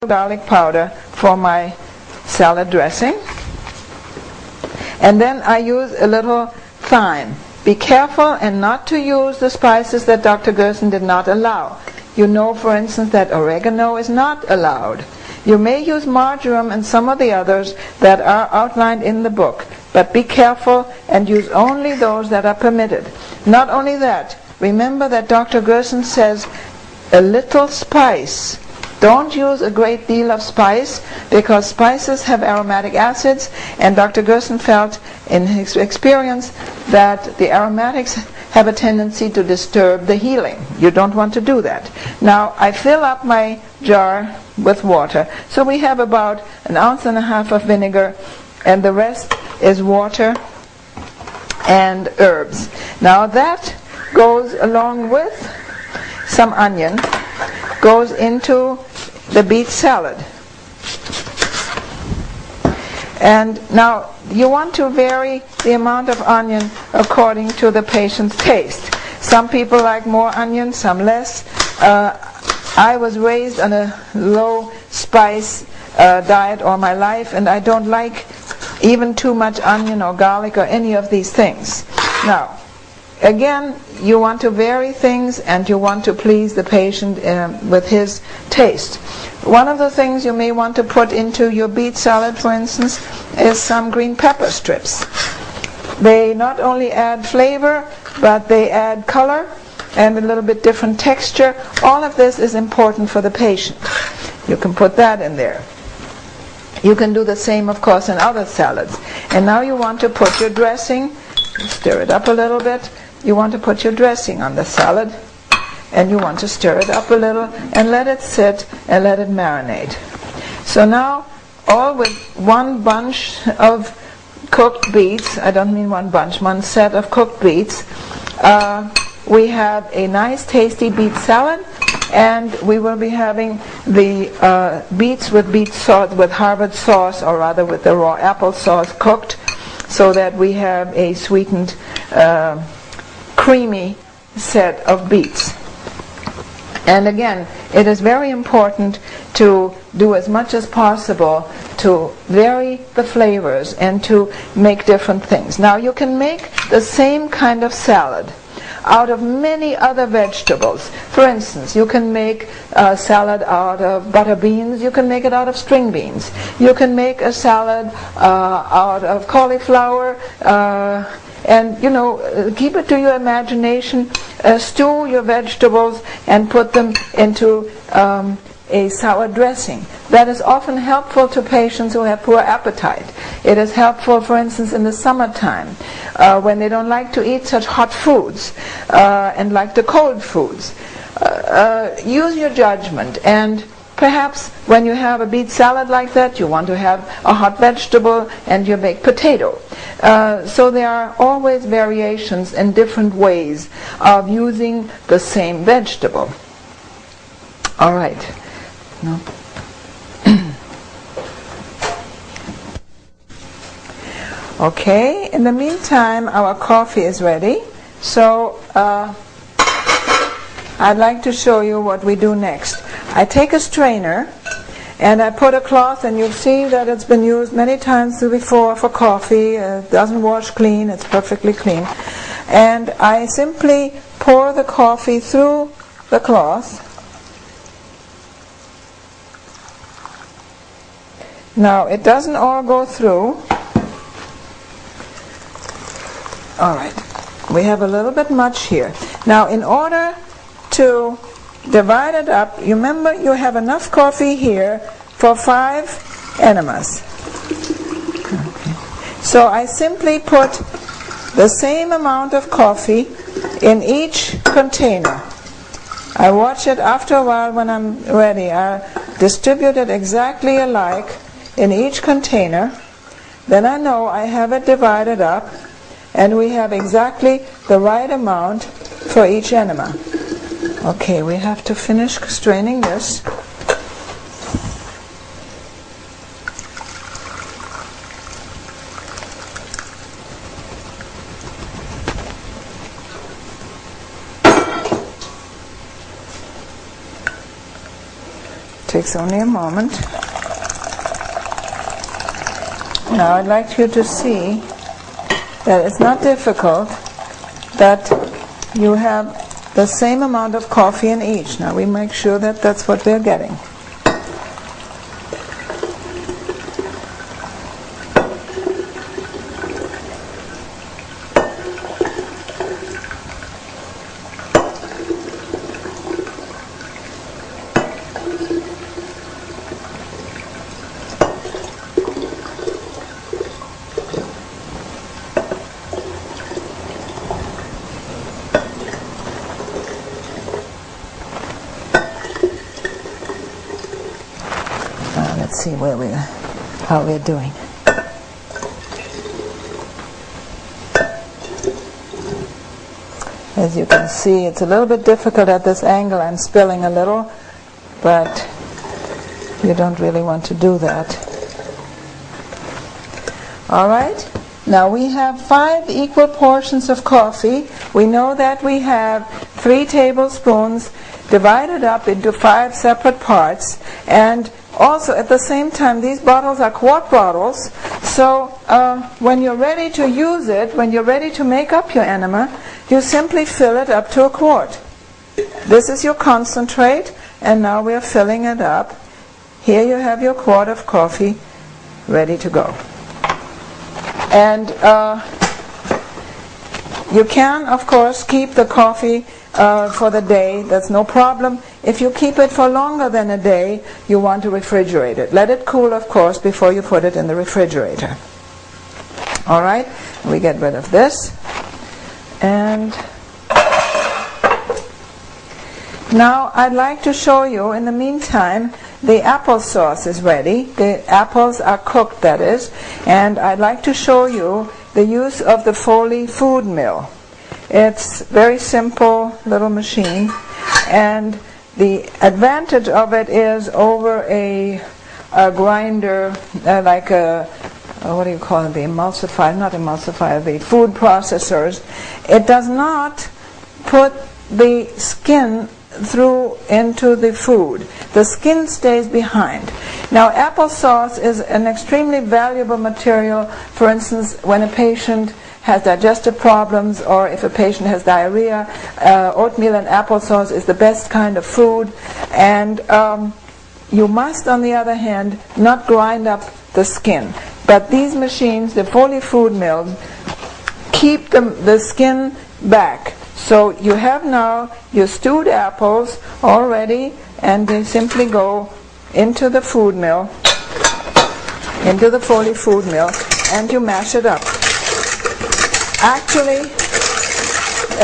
garlic powder for my salad dressing. And then I use a little thyme. Be careful and not to use the spices that Dr. Gerson did not allow. You know, for instance, that oregano is not allowed. You may use marjoram and some of the others that are outlined in the book, but be careful and use only those that are permitted. Not only that, remember that Dr. Gerson says a little spice. Don't use a great deal of spice, because spices have aromatic acids, and Dr. Gerson felt in his experience that the aromatics have a tendency to disturb the healing. You don't want to do that. Now, I fill up my jar with water. So we have about 1.5 ounces of vinegar, and the rest is water and herbs. Now that goes along with some onion, goes into the beet salad. And now you want to vary the amount of onion according to the patient's taste. Some people like more onion, some less. I was raised on a low spice diet all my life, and I don't like even too much onion or garlic or any of these things. Now, again, you want to vary things, and you want to please the patient with his taste. One of the things you may want to put into your beet salad, for instance, is some green pepper strips. They not only add flavor, but they add color and a little bit different texture. All of this is important for the patient. You can put that in there. You can do the same, of course, in other salads. And now you want to put your dressing, stir it up a little bit. You want to put your dressing on the salad, and you want to stir it up a little and let it sit and let it marinate. So now, all with one bunch of cooked beets, I don't mean one bunch, one set of cooked beets, we have a nice tasty beet salad, and we will be having the beets with beet sauce, with Harvard sauce, or rather with the raw apple sauce cooked, so that we have a sweetened creamy set of beets. And again, it is very important to do as much as possible to vary the flavors and to make different things. Now, you can make the same kind of salad out of many other vegetables. For instance, you can make a salad out of butter beans. You can make it out of string beans. You can make a salad out of cauliflower. And, you know, keep it to your imagination. Stew your vegetables and put them into a sour dressing. That is often helpful to patients who have poor appetite. It is helpful, for instance, in the summertime when they don't like to eat such hot foods and like the cold foods. Use your judgment, and perhaps when you have a beet salad like that, you want to have a hot vegetable and your baked potato. So there are always variations and different ways of using the same vegetable. All right. No. Okay, in the meantime, our coffee is ready. So I'd like to show you what we do next. I take a strainer and I put a cloth, and you'll see that it's been used many times before for coffee. It doesn't wash clean, it's perfectly clean. And I simply pour the coffee through the cloth. Now, it doesn't all go through. All right, we have a little bit much here. Now, in order to divide it up, you remember you have enough coffee here for 5 enemas. Okay. So I simply put the same amount of coffee in each container. I watch it after a while when I'm ready. I distribute it exactly alike in each container. Then I know I have it divided up, and we have exactly the right amount for each enema. Okay, we have to finish straining this. Take takes only a moment. Now I'd like you to see that it's not difficult, that you have the same amount of coffee in each. Now we make sure that that's what we're getting. Let's see how we're doing. As you can see, it's a little bit difficult at this angle. I'm spilling a little, but you don't really want to do that. All right, now we have 5 equal portions of coffee. We know that we have 3 tablespoons divided up into 5 separate parts, and also at the same time these bottles are quart bottles, so when you're ready to use it, when you're ready to make up your enema, you simply fill it up to a quart. This is your concentrate, and now we're filling it up. Here you have your quart of coffee ready to go. And you can, of course, keep the coffee for the day. That's no problem. If you keep it for longer than a day, you want to refrigerate it. Let it cool, of course, before you put it in the refrigerator. All right, we get rid of this. And now I'd like to show you, in the meantime, the applesauce is ready. The apples are cooked, that is. And I'd like to show you the use of the Foley food mill. It's a very simple little machine, and the advantage of it is over a grinder, like a, what do you call it, the emulsifier, not emulsifier, the food processors. It does not put the skin through into the food. The skin stays behind. Now, applesauce is an extremely valuable material. For instance, when a patient has digestive problems, or if a patient has diarrhea, oatmeal and applesauce is the best kind of food. And you must, on the other hand, not grind up the skin. But these machines, the Foley food mills, keep the skin back. So you have now your stewed apples all ready, and they simply go into the food mill, into the Foley food mill, and you mash it up. Actually,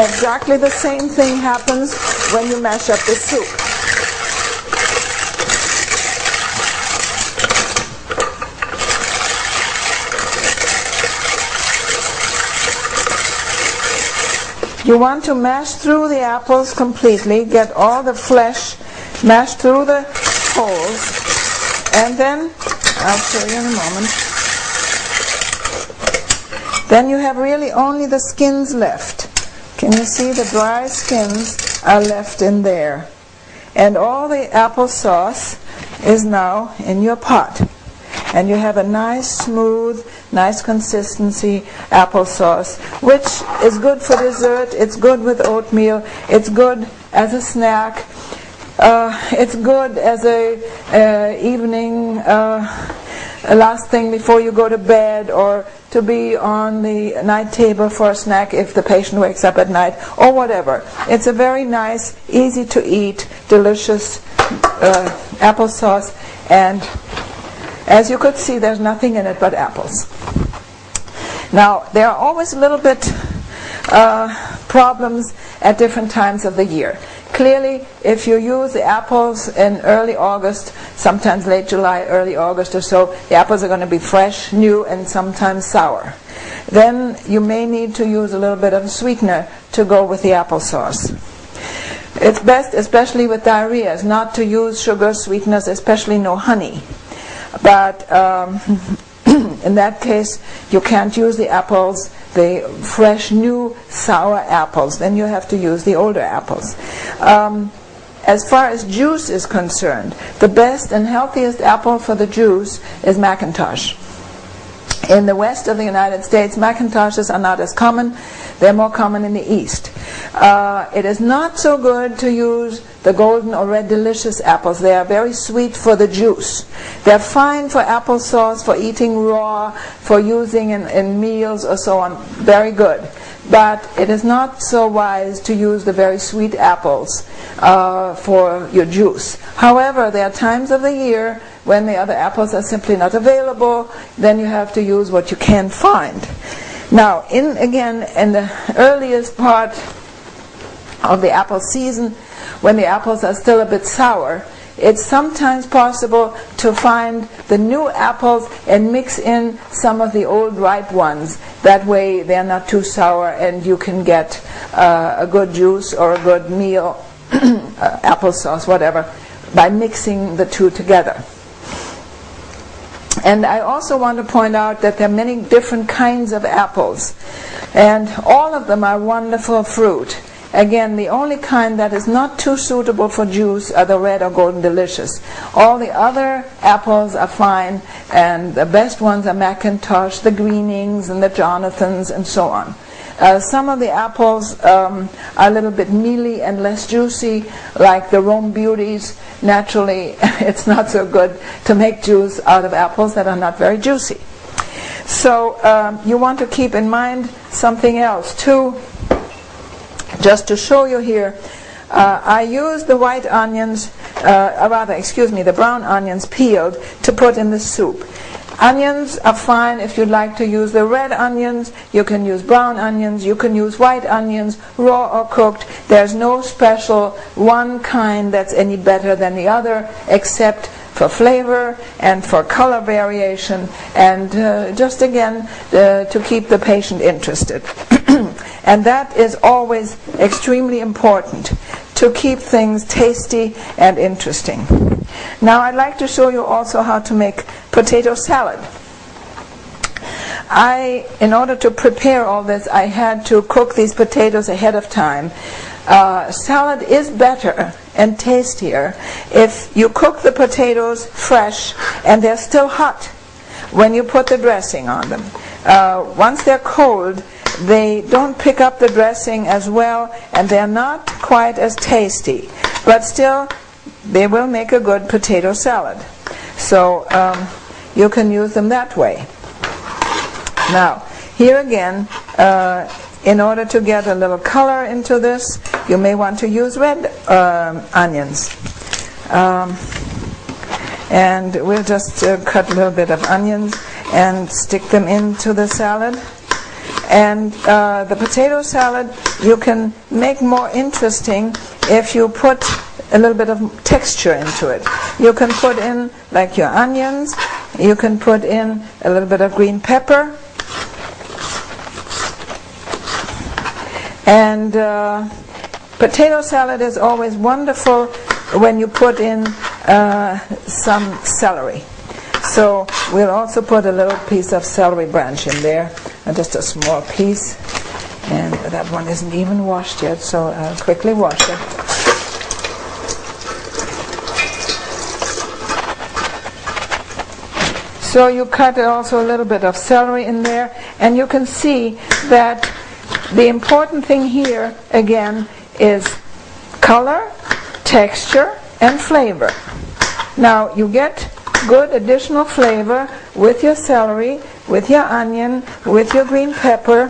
exactly the same thing happens when you mash up the soup. You want to mash through the apples completely, get all the flesh mashed through the holes, and then, I'll show you in a moment, then you have really only the skins left. Can you see the dry skins are left in there? And all the applesauce is now in your pot. And you have a nice, smooth, nice consistency applesauce, which is good for dessert. It's good with oatmeal. It's good as a snack. It's good as a evening last thing before you go to bed, or to be on the night table for a snack if the patient wakes up at night, or whatever. It's a very nice, easy to eat, delicious applesauce, and as you could see, there's nothing in it but apples. Now, there are always a little bit problems at different times of the year. Clearly, if you use the apples in early August, sometimes late July, early August or so, the apples are going to be fresh, new, and sometimes sour. Then you may need to use a little bit of sweetener to go with the applesauce. It's best, especially with diarrhea, not to use sugar sweeteners, especially no honey. But in that case, you can't use the apples, the fresh, new, sour apples. Then you have to use the older apples. as far as juice is concerned, the best and healthiest apple for the juice is McIntosh. In the west of the United States, McIntoshes are not as common. They're more common in the east. It is not so good to use the golden or red delicious apples. They are very sweet for the juice. They're fine for applesauce, for eating raw, for using in meals or so on. Very good. But it is not so wise to use the very sweet apples for your juice. However, there are times of the year when the other apples are simply not available. Then you have to use what you can find. Now, in the earliest part of the apple season, when the apples are still a bit sour, it's sometimes possible to find the new apples and mix in some of the old ripe ones. That way they're not too sour and you can get a good juice or a good meal, applesauce, whatever, by mixing the two together. And I also want to point out that there are many different kinds of apples, and all of them are wonderful fruit. Again, the only kind that is not too suitable for juice are the red or golden delicious. All the other apples are fine, and the best ones are McIntosh, the Greenings, and the Jonathans, and so on. Some of the apples are a little bit mealy and less juicy, like the Rome Beauties. Naturally, it's not so good to make juice out of apples that are not very juicy. So you want to keep in mind something else too. Just to show you here, I use the white onions, the brown onions peeled to put in the soup. Onions are fine if you'd like to use the red onions. You can use brown onions. You can use white onions, raw or cooked. There's no special one kind that's any better than the other, except for flavor and for color variation, and just again to keep the patient interested. And that is always extremely important, to keep things tasty and interesting. Now I'd like to show you also how to make potato salad. In order to prepare all this, I had to cook these potatoes ahead of time. Salad is better and tastier if you cook the potatoes fresh and they're still hot when you put the dressing on them. Once they're cold, they don't pick up the dressing as well, and they're not quite as tasty, but still they will make a good potato salad. So you can use them that way. Now here again, in order to get a little color into this, you may want to use red onions. And we'll just cut a little bit of onions and stick them into the salad. And the potato salad you can make more interesting if you put a little bit of texture into it. You can put in, like your onions, you can put in a little bit of green pepper, and potato salad is always wonderful when you put in some celery. So we'll also put a little piece of celery branch in there, just a small piece, and that one isn't even washed yet, so I'll quickly wash it. So you cut also a little bit of celery in there, and you can see that the important thing here again is color, texture, and flavor. Now you get good additional flavor with your celery, with your onion, with your green pepper,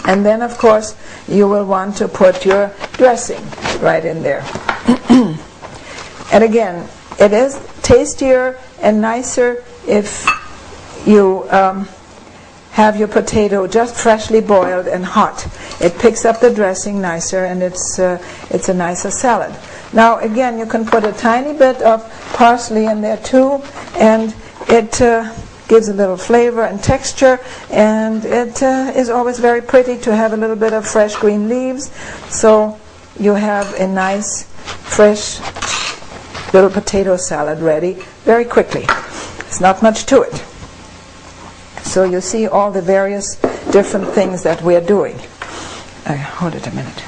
and then of course you will want to put your dressing right in there. And again, it is tastier and nicer if you have your potato just freshly boiled and hot. It picks up the dressing nicer, and it's a nicer salad. Now again, you can put a tiny bit of parsley in there too, and it gives a little flavor and texture, and it is always very pretty to have a little bit of fresh green leaves, so you have a nice fresh little potato salad ready very quickly. It's not much to it. So you see all the various different things that we're doing. Hold it a minute.